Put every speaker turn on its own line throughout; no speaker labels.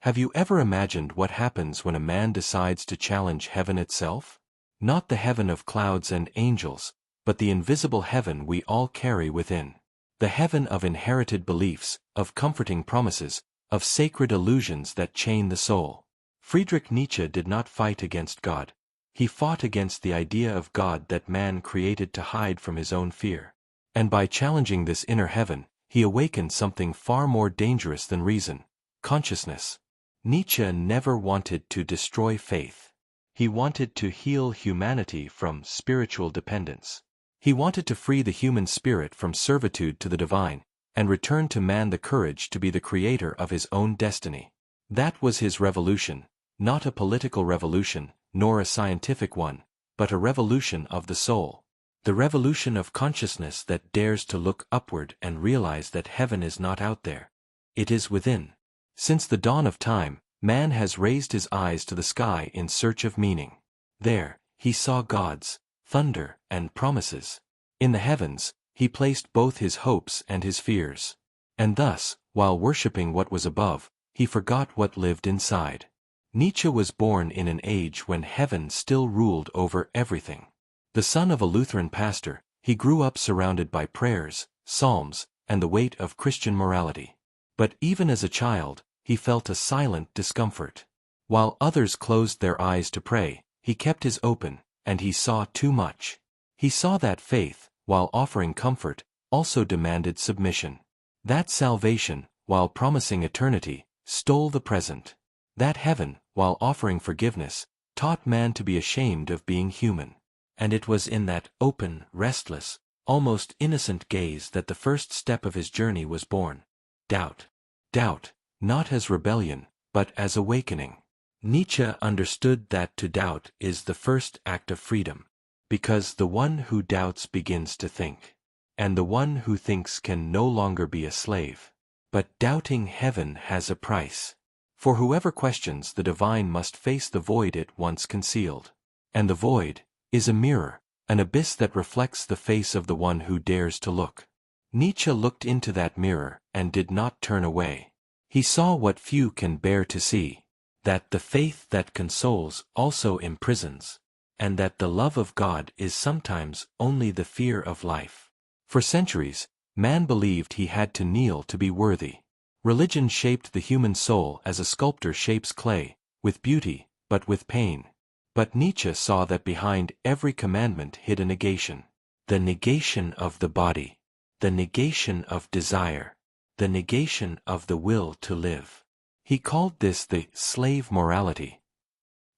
Have you ever imagined what happens when a man decides to challenge heaven itself? Not the heaven of clouds and angels, but the invisible heaven we all carry within. The heaven of inherited beliefs, of comforting promises, of sacred illusions that chain the soul. Friedrich Nietzsche did not fight against God. He fought against the idea of God that man created to hide from his own fear. And by challenging this inner heaven, he awakened something far more dangerous than reason: consciousness. Nietzsche never wanted to destroy faith. He wanted to heal humanity from spiritual dependence. He wanted to free the human spirit from servitude to the divine, and return to man the courage to be the creator of his own destiny. That was his revolution, not a political revolution, nor a scientific one, but a revolution of the soul. The revolution of consciousness that dares to look upward and realize that heaven is not out there. It is within. Since the dawn of time, man has raised his eyes to the sky in search of meaning. There, he saw gods, thunder, and promises. In the heavens, he placed both his hopes and his fears. And thus, while worshipping what was above, he forgot what lived inside. Nietzsche was born in an age when heaven still ruled over everything. The son of a Lutheran pastor, he grew up surrounded by prayers, psalms, and the weight of Christian morality. But even as a child, he felt a silent discomfort. While others closed their eyes to pray, he kept his open, and he saw too much. He saw that faith, while offering comfort, also demanded submission. That salvation, while promising eternity, stole the present. That heaven, while offering forgiveness, taught man to be ashamed of being human. And it was in that open, restless, almost innocent gaze that the first step of his journey was born. Doubt. Doubt, not as rebellion, but as awakening. Nietzsche understood that to doubt is the first act of freedom, because the one who doubts begins to think. And the one who thinks can no longer be a slave. But doubting heaven has a price. For whoever questions the divine must face the void it once concealed. And the void is a mirror, an abyss that reflects the face of the one who dares to look. Nietzsche looked into that mirror and did not turn away. He saw what few can bear to see, that the faith that consoles also imprisons, and that the love of God is sometimes only the fear of life. For centuries, man believed he had to kneel to be worthy. Religion shaped the human soul as a sculptor shapes clay, with beauty, but with pain. But Nietzsche saw that behind every commandment hid a negation. The negation of the body. The negation of desire. The negation of the will to live. He called this the slave morality.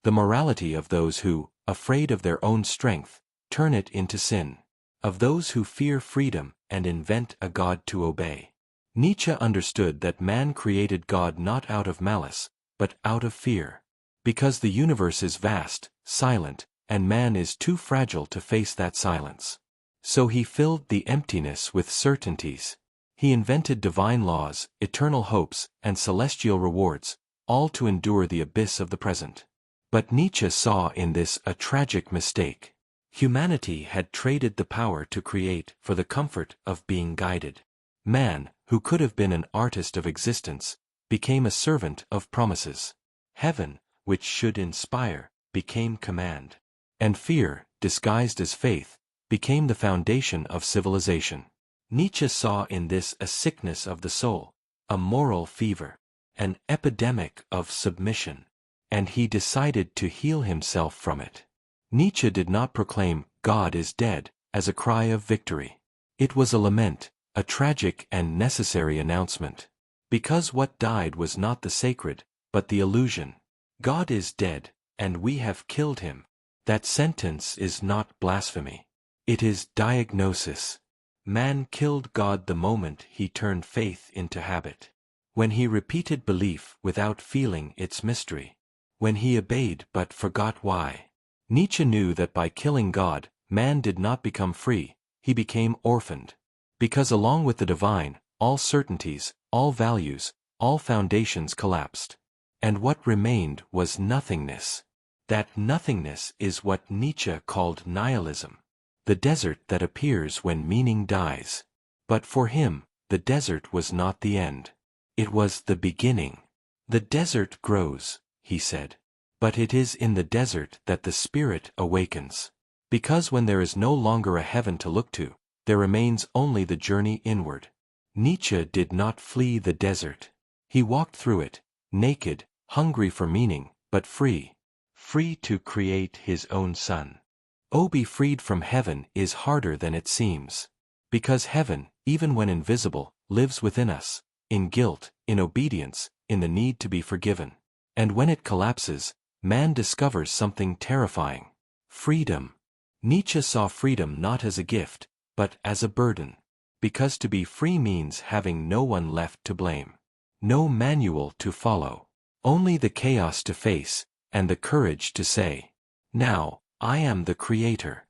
The morality of those who, afraid of their own strength, turn it into sin. Of those who fear freedom and invent a God to obey. Nietzsche understood that man created God not out of malice, but out of fear. Because the universe is vast, silent, and man is too fragile to face that silence. So he filled the emptiness with certainties. He invented divine laws, eternal hopes, and celestial rewards, all to endure the abyss of the present. But Nietzsche saw in this a tragic mistake. Humanity had traded the power to create for the comfort of being guided. Man, who could have been an artist of existence, became a servant of promises. Heaven, which should inspire, became command. And fear, disguised as faith, became the foundation of civilization. Nietzsche saw in this a sickness of the soul, a moral fever, an epidemic of submission, and he decided to heal himself from it. Nietzsche did not proclaim "God is dead" as a cry of victory. It was a lament, a tragic and necessary announcement. Because what died was not the sacred, but the illusion. God is dead, and we have killed him. That sentence is not blasphemy. It is diagnosis. Man killed God the moment he turned faith into habit. When he repeated belief without feeling its mystery. When he obeyed but forgot why. Nietzsche knew that by killing God, man did not become free, he became orphaned. Because along with the divine, all certainties, all values, all foundations collapsed. And what remained was nothingness. That nothingness is what Nietzsche called nihilism. The desert that appears when meaning dies. But for him, the desert was not the end. It was the beginning. The desert grows, he said. But it is in the desert that the spirit awakens. Because when there is no longer a heaven to look to, there remains only the journey inward. Nietzsche did not flee the desert. He walked through it, naked, hungry for meaning, but free. Free to create his own sun. Oh, be freed from heaven is harder than it seems. Because heaven, even when invisible, lives within us, in guilt, in obedience, in the need to be forgiven. And when it collapses, man discovers something terrifying. Freedom. Nietzsche saw freedom not as a gift, but as a burden. Because to be free means having no one left to blame. No manual to follow. Only the chaos to face, and the courage to say, "Now, I am the creator."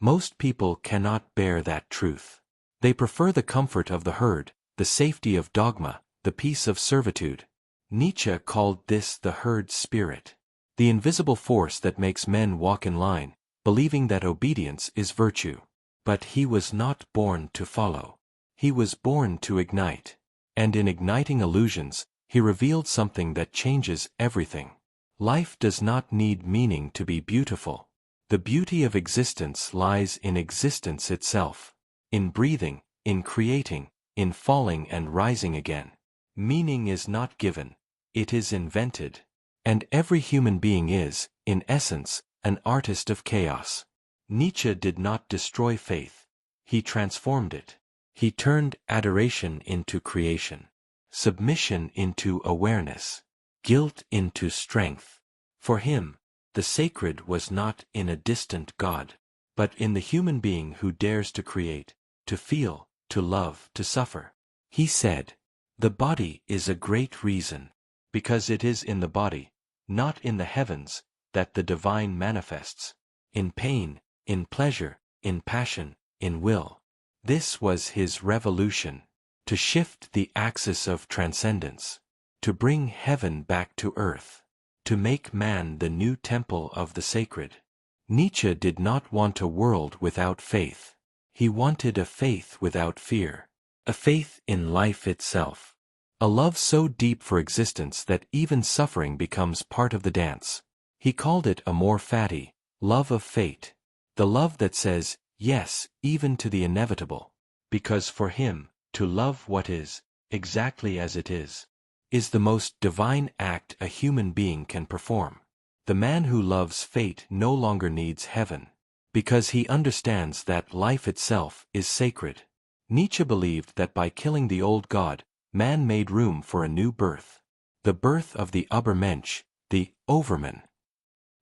Most people cannot bear that truth. They prefer the comfort of the herd, the safety of dogma, the peace of servitude. Nietzsche called this the herd spirit. The invisible force that makes men walk in line, believing that obedience is virtue. But he was not born to follow. He was born to ignite. And in igniting illusions, he revealed something that changes everything. Life does not need meaning to be beautiful. The beauty of existence lies in existence itself. In breathing, in creating, in falling and rising again. Meaning is not given. It is invented. And every human being is, in essence, an artist of chaos. Nietzsche did not destroy faith. He transformed it. He turned adoration into creation. Submission into awareness. Guilt into strength. For him, the sacred was not in a distant God, but in the human being who dares to create, to feel, to love, to suffer. He said, "The body is a great reason, because it is in the body, not in the heavens, that the divine manifests. In pain, in pleasure, in passion, in will." This was his revolution. To shift the axis of transcendence. To bring heaven back to earth. To make man the new temple of the sacred. Nietzsche did not want a world without faith. He wanted a faith without fear. A faith in life itself. A love so deep for existence that even suffering becomes part of the dance. He called it amor fati, love of fate. The love that says, yes, even to the inevitable. Because for him, to love what is, exactly as it is the most divine act a human being can perform. The man who loves fate no longer needs heaven. Because he understands that life itself is sacred. Nietzsche believed that by killing the old god, man made room for a new birth. The birth of the Übermensch, the Overman.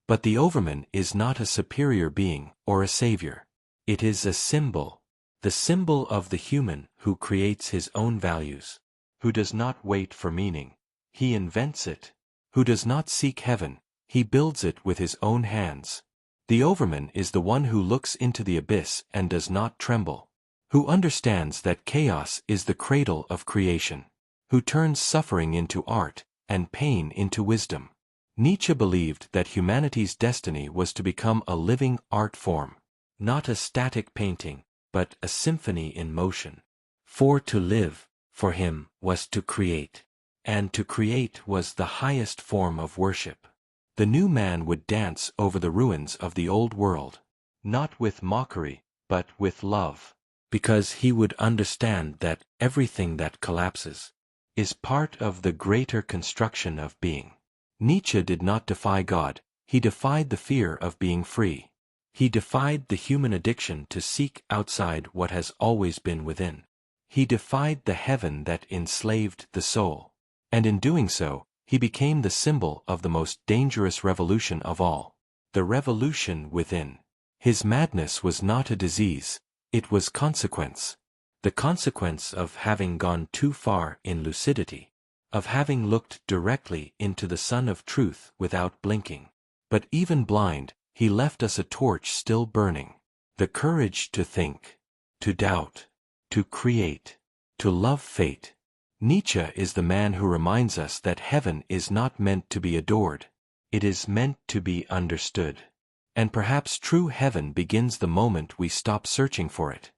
But the Overman is not a superior being or a savior. It is a symbol. The symbol of the human who creates his own values. Who does not wait for meaning. He invents it. Who does not seek heaven. He builds it with his own hands. The Overman is the one who looks into the abyss and does not tremble. Who understands that chaos is the cradle of creation. Who turns suffering into art, and pain into wisdom. Nietzsche believed that humanity's destiny was to become a living art form. Not a static painting, but a symphony in motion. For to live, for him, was to create. And to create was the highest form of worship. The new man would dance over the ruins of the old world. Not with mockery, but with love. Because he would understand that everything that collapses is part of the greater construction of being. Nietzsche did not defy God, he defied the fear of being free. He defied the human addiction to seek outside what has always been within. He defied the heaven that enslaved the soul. And in doing so, he became the symbol of the most dangerous revolution of all. The revolution within. His madness was not a disease, it was consequence. The consequence of having gone too far in lucidity. Of having looked directly into the sun of truth without blinking. But even blind, he left us a torch still burning. The courage to think. To doubt. To create. To love fate. Nietzsche is the man who reminds us that heaven is not meant to be adored. It is meant to be understood. And perhaps true heaven begins the moment we stop searching for it.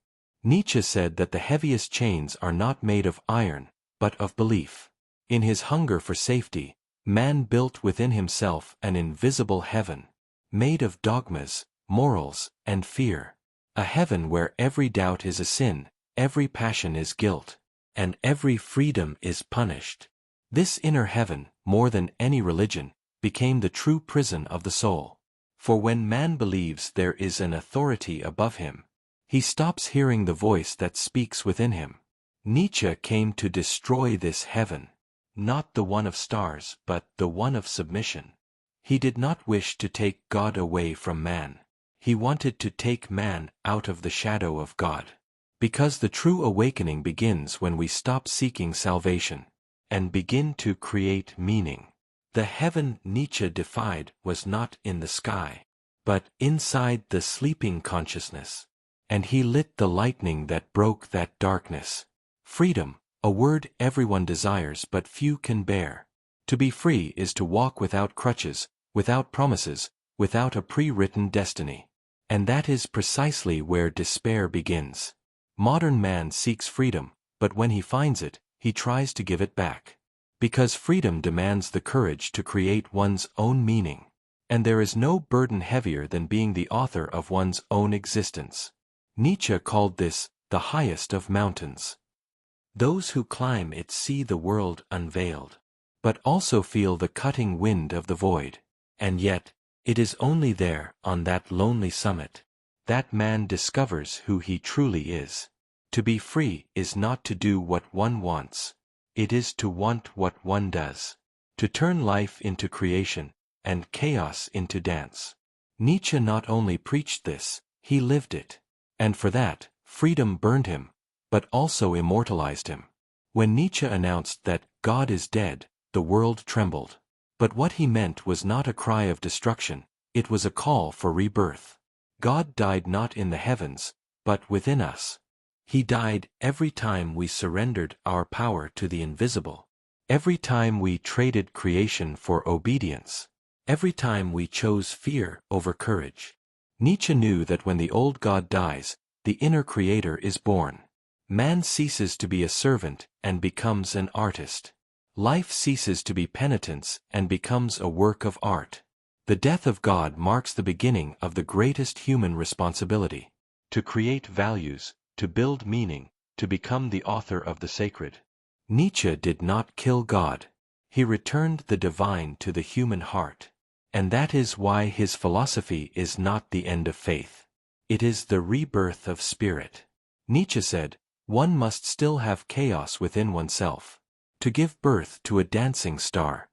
Nietzsche said that the heaviest chains are not made of iron, but of belief. In his hunger for safety, man built within himself an invisible heaven, made of dogmas, morals, and fear. A heaven where every doubt is a sin, every passion is guilt, and every freedom is punished. This inner heaven, more than any religion, became the true prison of the soul. For when man believes there is an authority above him, he stops hearing the voice that speaks within him. Nietzsche came to destroy this heaven, not the one of stars but the one of submission. He did not wish to take God away from man. He wanted to take man out of the shadow of God. Because the true awakening begins when we stop seeking salvation and begin to create meaning. The heaven Nietzsche defied was not in the sky, but inside the sleeping consciousness. And he lit the lightning that broke that darkness. Freedom, a word everyone desires but few can bear. To be free is to walk without crutches, without promises, without a pre-written destiny. And that is precisely where despair begins. Modern man seeks freedom, but when he finds it, he tries to give it back. Because freedom demands the courage to create one's own meaning. And there is no burden heavier than being the author of one's own existence. Nietzsche called this the highest of mountains. Those who climb it see the world unveiled, but also feel the cutting wind of the void. And yet, it is only there, on that lonely summit, that man discovers who he truly is. To be free is not to do what one wants. It is to want what one does. To turn life into creation, and chaos into dance. Nietzsche not only preached this, he lived it. And for that, freedom burned him, but also immortalized him. When Nietzsche announced that God is dead, the world trembled. But what he meant was not a cry of destruction, it was a call for rebirth. God died not in the heavens, but within us. He died every time we surrendered our power to the invisible. Every time we traded creation for obedience. Every time we chose fear over courage. Nietzsche knew that when the old God dies, the inner creator is born. Man ceases to be a servant and becomes an artist. Life ceases to be penitence and becomes a work of art. The death of God marks the beginning of the greatest human responsibility. To create values, to build meaning, to become the author of the sacred. Nietzsche did not kill God. He returned the divine to the human heart. And that is why his philosophy is not the end of faith. It is the rebirth of spirit. Nietzsche said, one must still have chaos within oneself, to give birth to a dancing star.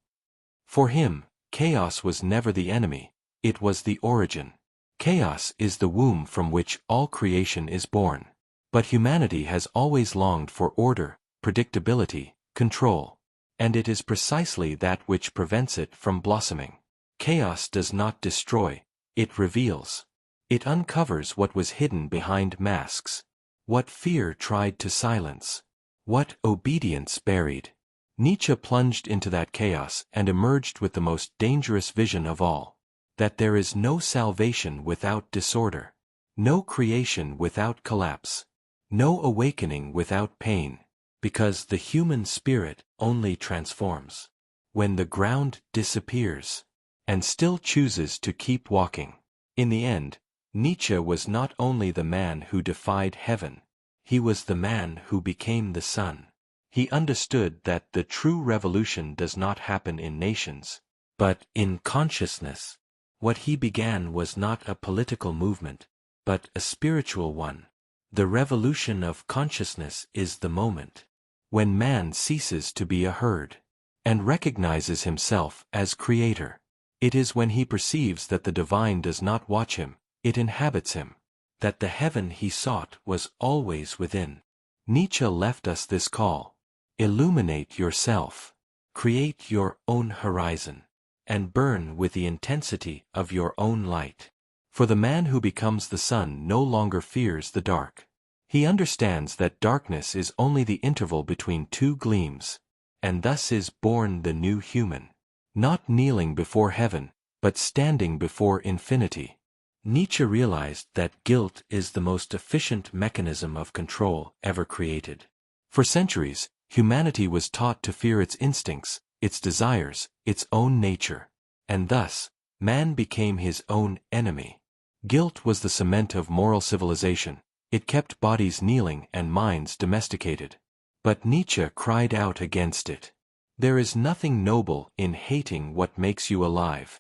For him, chaos was never the enemy, it was the origin. Chaos is the womb from which all creation is born. But humanity has always longed for order, predictability, control. And it is precisely that which prevents it from blossoming. Chaos does not destroy, it reveals. It uncovers what was hidden behind masks. What fear tried to silence. What obedience buried. Nietzsche plunged into that chaos and emerged with the most dangerous vision of all. That there is no salvation without disorder. No creation without collapse. No awakening without pain. Because the human spirit only transforms when the ground disappears, and still chooses to keep walking. In the end, Nietzsche was not only the man who defied heaven, he was the man who became the sun. He understood that the true revolution does not happen in nations, but in consciousness. What he began was not a political movement, but a spiritual one. The revolution of consciousness is the moment when man ceases to be a herd and recognizes himself as creator. It is when he perceives that the divine does not watch him, it inhabits him, that the heaven he sought was always within. Nietzsche left us this call: illuminate yourself, create your own horizon, and burn with the intensity of your own light. For the man who becomes the sun no longer fears the dark. He understands that darkness is only the interval between two gleams, and thus is born the new human, not kneeling before heaven, but standing before infinity. Nietzsche realized that guilt is the most efficient mechanism of control ever created. For centuries, Humanity was taught to fear its instincts, its desires, its own nature. And thus, man became his own enemy. Guilt was the cement of moral civilization. It kept bodies kneeling and minds domesticated. But Nietzsche cried out against it. There is nothing noble in hating what makes you alive.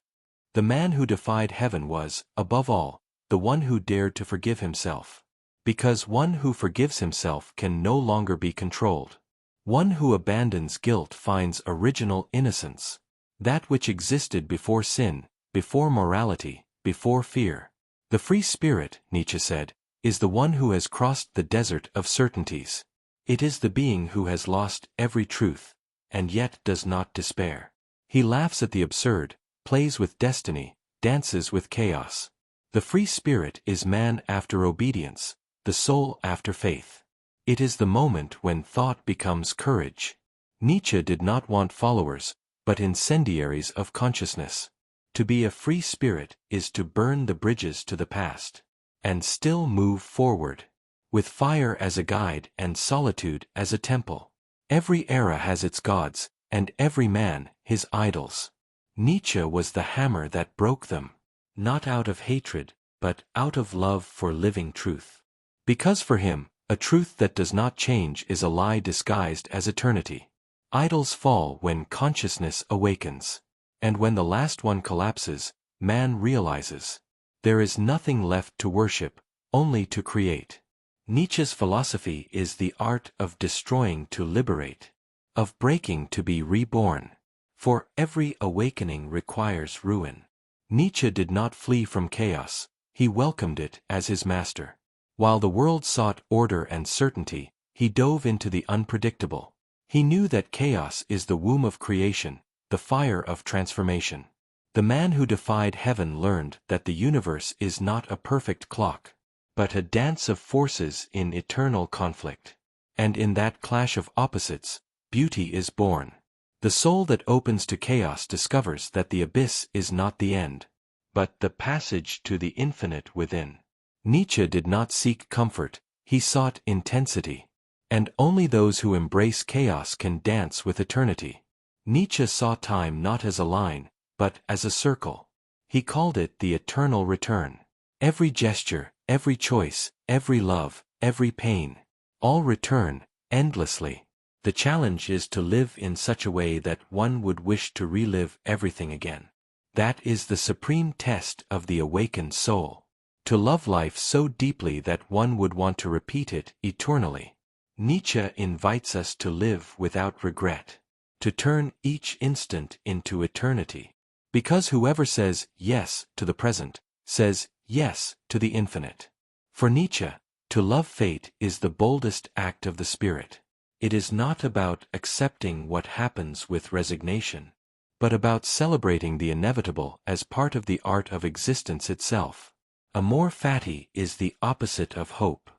The man who defied heaven was, above all, the one who dared to forgive himself. Because one who forgives himself can no longer be controlled. One who abandons guilt finds original innocence. That which existed before sin, before morality, before fear. The free spirit, Nietzsche said, is the one who has crossed the desert of certainties. It is the being who has lost every truth, and yet does not despair. He laughs at the absurd, plays with destiny, dances with chaos. The free spirit is man after obedience, the soul after faith. It is the moment when thought becomes courage. Nietzsche did not want followers, but incendiaries of consciousness. To be a free spirit is to burn the bridges to the past, and still move forward, with fire as a guide and solitude as a temple. Every era has its gods, and every man his idols. Nietzsche was the hammer that broke them, not out of hatred, but out of love for living truth. Because for him, a truth that does not change is a lie disguised as eternity. Idols fall when consciousness awakens. And when the last one collapses, man realizes there is nothing left to worship, only to create. Nietzsche's philosophy is the art of destroying to liberate, of breaking to be reborn. For every awakening requires ruin. Nietzsche did not flee from chaos, he welcomed it as his master. While the world sought order and certainty, he dove into the unpredictable. He knew that chaos is the womb of creation, the fire of transformation. The man who defied heaven learned that the universe is not a perfect clock, but a dance of forces in eternal conflict. And in that clash of opposites, beauty is born. The soul that opens to chaos discovers that the abyss is not the end, but the passage to the infinite within. Nietzsche did not seek comfort, he sought intensity. And only those who embrace chaos can dance with eternity. Nietzsche saw time not as a line, but as a circle. He called it the eternal return. Every gesture, every choice, every love, every pain, all return, endlessly. The challenge is to live in such a way that one would wish to relive everything again. That is the supreme test of the awakened soul. To love life so deeply that one would want to repeat it eternally. Nietzsche invites us to live without regret, to turn each instant into eternity. Because whoever says yes to the present, says yes to the infinite. For Nietzsche, to love fate is the boldest act of the spirit. It is not about accepting what happens with resignation, but about celebrating the inevitable as part of the art of existence itself. Amor fati is the opposite of hope.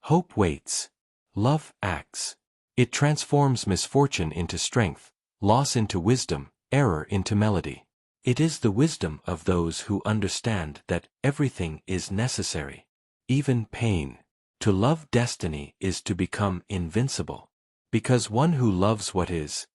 Hope waits. Love acts. It transforms misfortune into strength, loss into wisdom, error into melody. It is the wisdom of those who understand that everything is necessary, even pain. To love destiny is to become invincible. Because one who loves what is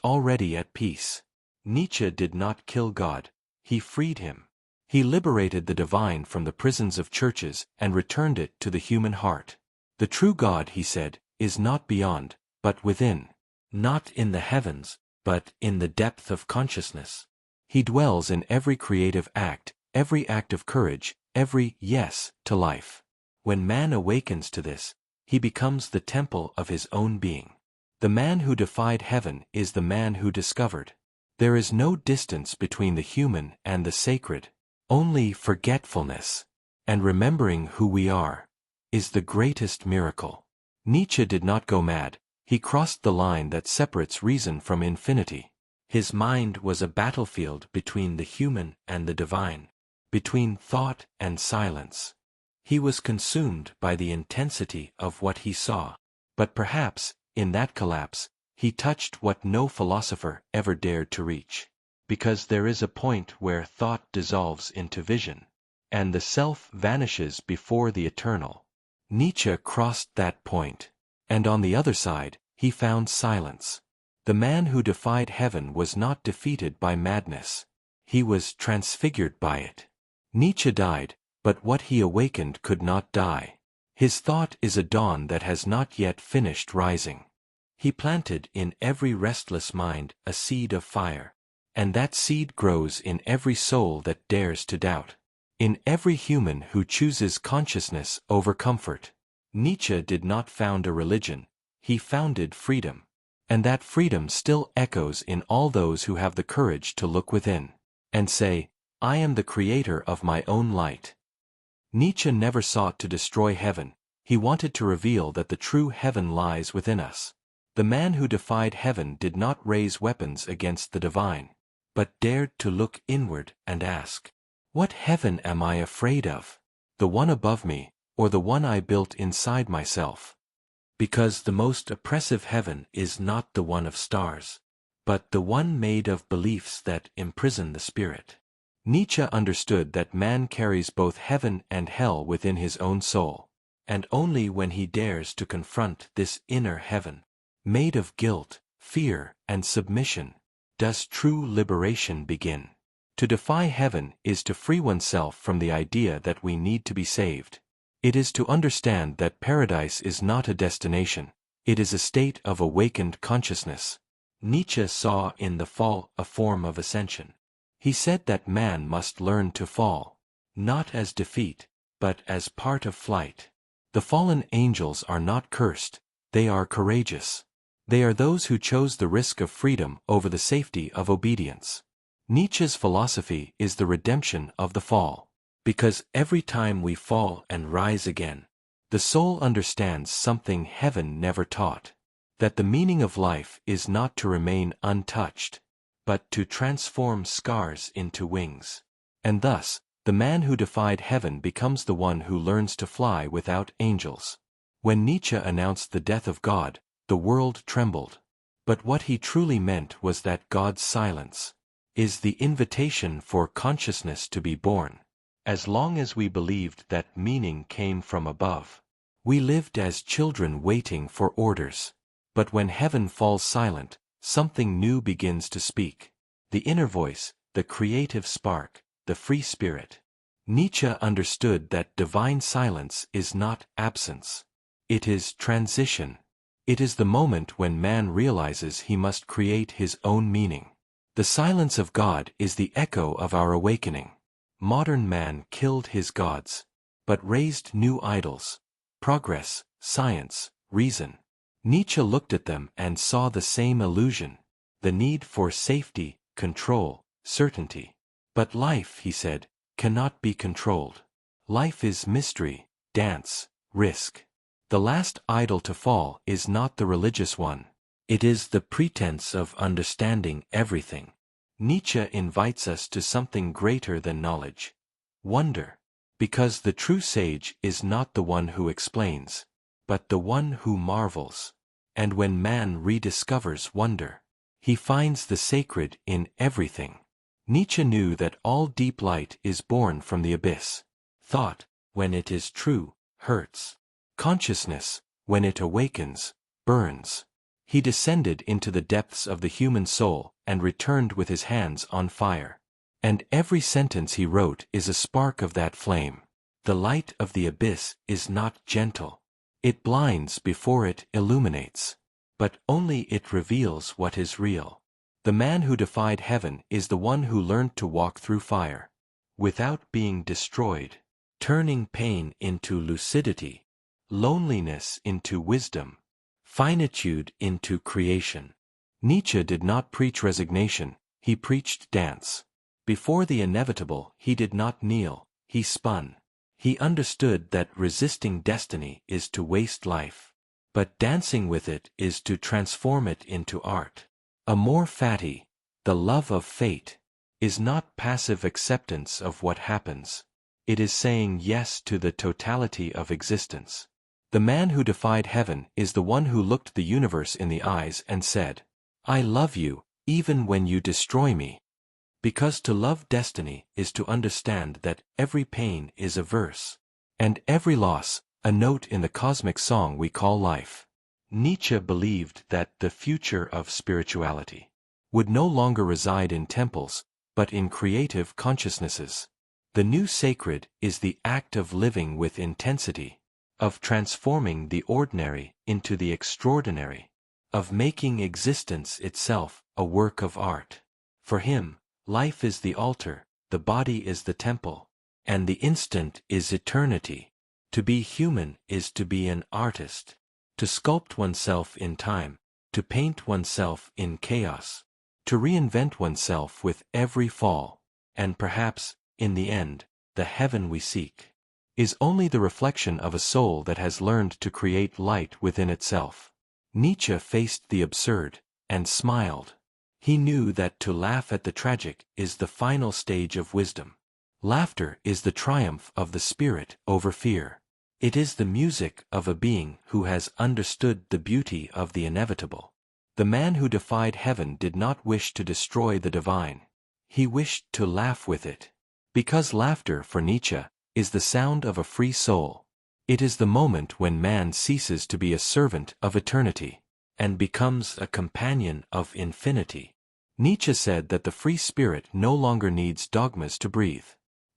already at peace. Nietzsche did not kill God, he freed him. He liberated the divine from the prisons of churches and returned it to the human heart. The true God, he said, is not beyond, but within. Not in the heavens, but in the depth of consciousness. He dwells in every creative act, every act of courage, every yes to life. When man awakens to this, he becomes the temple of his own being. The man who defied heaven is the man who discovered. There is no distance between the human and the sacred, only forgetfulness. And remembering who we are is the greatest miracle. Nietzsche did not go mad, he crossed the line that separates reason from infinity. His mind was a battlefield between the human and the divine, between thought and silence. He was consumed by the intensity of what he saw. But perhaps, in that collapse, he touched what no philosopher ever dared to reach. Because there is a point where thought dissolves into vision, and the self vanishes before the eternal. Nietzsche crossed that point, and on the other side, he found silence. The man who defied heaven was not defeated by madness. He was transfigured by it. Nietzsche died, but what he awakened could not die. His thought is a dawn that has not yet finished rising. He planted in every restless mind a seed of fire, and that seed grows in every soul that dares to doubt, in every human who chooses consciousness over comfort. Nietzsche did not found a religion, he founded freedom. And that freedom still echoes in all those who have the courage to look within and say, I am the creator of my own light. Nietzsche never sought to destroy heaven, he wanted to reveal that the true heaven lies within us. The man who defied heaven did not raise weapons against the divine, but dared to look inward and ask, what heaven am I afraid of? The one above me, or the one I built inside myself? Because the most oppressive heaven is not the one of stars, but the one made of beliefs that imprison the spirit. Nietzsche understood that man carries both heaven and hell within his own soul, and only when he dares to confront this inner heaven, made of guilt, fear, and submission, does true liberation begin. To defy heaven is to free oneself from the idea that we need to be saved. It is to understand that paradise is not a destination, it is a state of awakened consciousness. Nietzsche saw in the fall a form of ascension. He said that man must learn to fall, not as defeat, but as part of flight. The fallen angels are not cursed, they are courageous. They are those who chose the risk of freedom over the safety of obedience. Nietzsche's philosophy is the redemption of the fall. Because every time we fall and rise again, the soul understands something heaven never taught, that the meaning of life is not to remain untouched, but to transform scars into wings. And thus, the man who defied heaven becomes the one who learns to fly without angels. When Nietzsche announced the death of God, the world trembled. But what he truly meant was that God's silence is the invitation for consciousness to be born. As long as we believed that meaning came from above, we lived as children waiting for orders. But when heaven falls silent, something new begins to speak. The inner voice, the creative spark, the free spirit. Nietzsche understood that divine silence is not absence. It is transition. It is the moment when man realizes he must create his own meaning. The silence of God is the echo of our awakening. Modern man killed his gods, but raised new idols: progress, science, reason. Nietzsche looked at them and saw the same illusion, the need for safety, control, certainty. But life, he said, cannot be controlled. Life is mystery, dance, risk. The last idol to fall is not the religious one. It is the pretense of understanding everything. Nietzsche invites us to something greater than knowledge: wonder. Because the true sage is not the one who explains, but the one who marvels. And when man rediscovers wonder, he finds the sacred in everything. Nietzsche knew that all deep light is born from the abyss. Thought, when it is true, hurts. Consciousness, when it awakens, burns. He descended into the depths of the human soul and returned with his hands on fire. And every sentence he wrote is a spark of that flame. The light of the abyss is not gentle. It blinds before it illuminates. But only it reveals what is real. The man who defied heaven is the one who learned to walk through fire, without being destroyed, turning pain into lucidity, loneliness into wisdom, finitude into creation. Nietzsche did not preach resignation, he preached dance. Before the inevitable, he did not kneel, he spun. He understood that resisting destiny is to waste life, but dancing with it is to transform it into art. Amor fati, the love of fate, is not passive acceptance of what happens. It is saying yes to the totality of existence. The man who defied heaven is the one who looked the universe in the eyes and said, I love you, even when you destroy me. Because to love destiny is to understand that every pain is a verse, and every loss, a note in the cosmic song we call life. Nietzsche believed that the future of spirituality would no longer reside in temples, but in creative consciousnesses. The new sacred is the act of living with intensity, of transforming the ordinary into the extraordinary, of making existence itself a work of art. For him, life is the altar, the body is the temple, and the instant is eternity. To be human is to be an artist, to sculpt oneself in time, to paint oneself in chaos, to reinvent oneself with every fall, and perhaps, in the end, the heaven we seek is only the reflection of a soul that has learned to create light within itself. Nietzsche faced the absurd, and smiled. He knew that to laugh at the tragic is the final stage of wisdom. Laughter is the triumph of the spirit over fear. It is the music of a being who has understood the beauty of the inevitable. The man who defied heaven did not wish to destroy the divine. He wished to laugh with it. Because laughter, for Nietzsche, is the sound of a free soul. It is the moment when man ceases to be a servant of eternity, and becomes a companion of infinity. Nietzsche said that the free spirit no longer needs dogmas to breathe.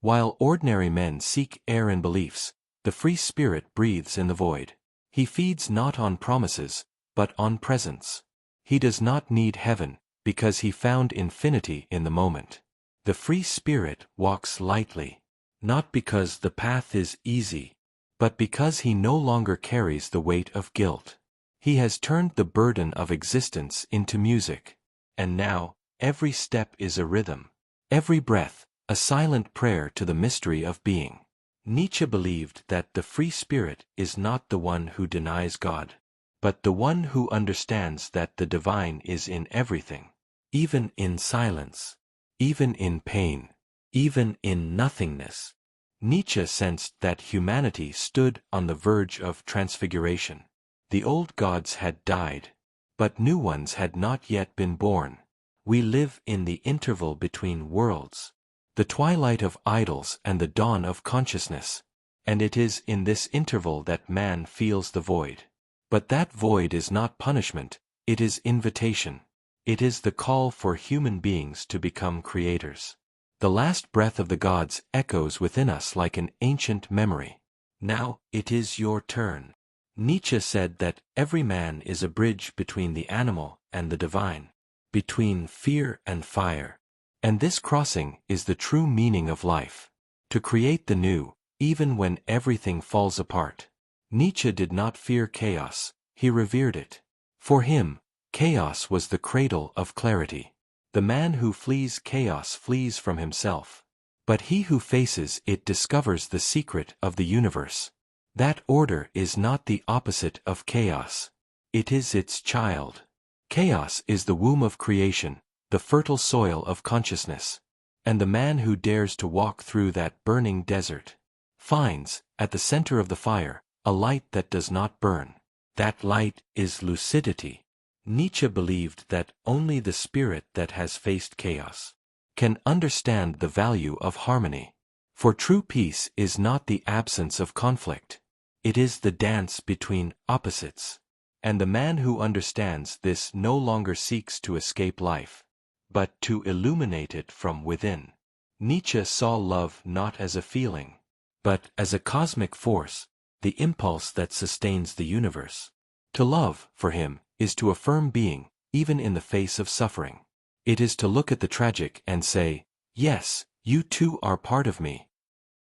While ordinary men seek air in beliefs, the free spirit breathes in the void. He feeds not on promises, but on presence. He does not need heaven, because he found infinity in the moment. The free spirit walks lightly, not because the path is easy, but because he no longer carries the weight of guilt. He has turned the burden of existence into music, and now, every step is a rhythm, every breath, a silent prayer to the mystery of being. Nietzsche believed that the free spirit is not the one who denies God, but the one who understands that the divine is in everything, even in silence, even in pain, even in nothingness. Nietzsche sensed that humanity stood on the verge of transfiguration. The old gods had died, but new ones had not yet been born. We live in the interval between worlds, the twilight of idols and the dawn of consciousness, and it is in this interval that man feels the void. But that void is not punishment, it is invitation. It is the call for human beings to become creators. The last breath of the gods echoes within us like an ancient memory. Now, it is your turn. Nietzsche said that every man is a bridge between the animal and the divine, between fear and fire. And this crossing is the true meaning of life. To create the new, even when everything falls apart. Nietzsche did not fear chaos, he revered it. For him, chaos was the cradle of clarity. The man who flees chaos flees from himself. But he who faces it discovers the secret of the universe. That order is not the opposite of chaos. It is its child. Chaos is the womb of creation, the fertile soil of consciousness. And the man who dares to walk through that burning desert finds, at the center of the fire, a light that does not burn. That light is lucidity. Nietzsche believed that only the spirit that has faced chaos can understand the value of harmony. For true peace is not the absence of conflict. It is the dance between opposites. And the man who understands this no longer seeks to escape life, but to illuminate it from within. Nietzsche saw love not as a feeling, but as a cosmic force, the impulse that sustains the universe. To love, for him, is to affirm being, even in the face of suffering. It is to look at the tragic and say, yes, you too are part of me.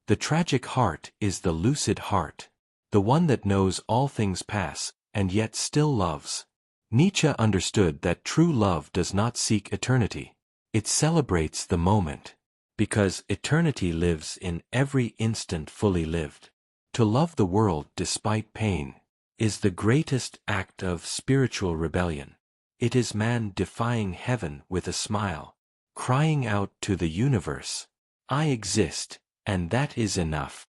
The tragic heart is the lucid heart, the one that knows all things pass, and yet still loves. Nietzsche understood that true love does not seek eternity. It celebrates the moment, because eternity lives in every instant fully lived. To love the world despite pain is the greatest act of spiritual rebellion. It is man defying heaven with a smile, crying out to the universe, I exist, and that is enough.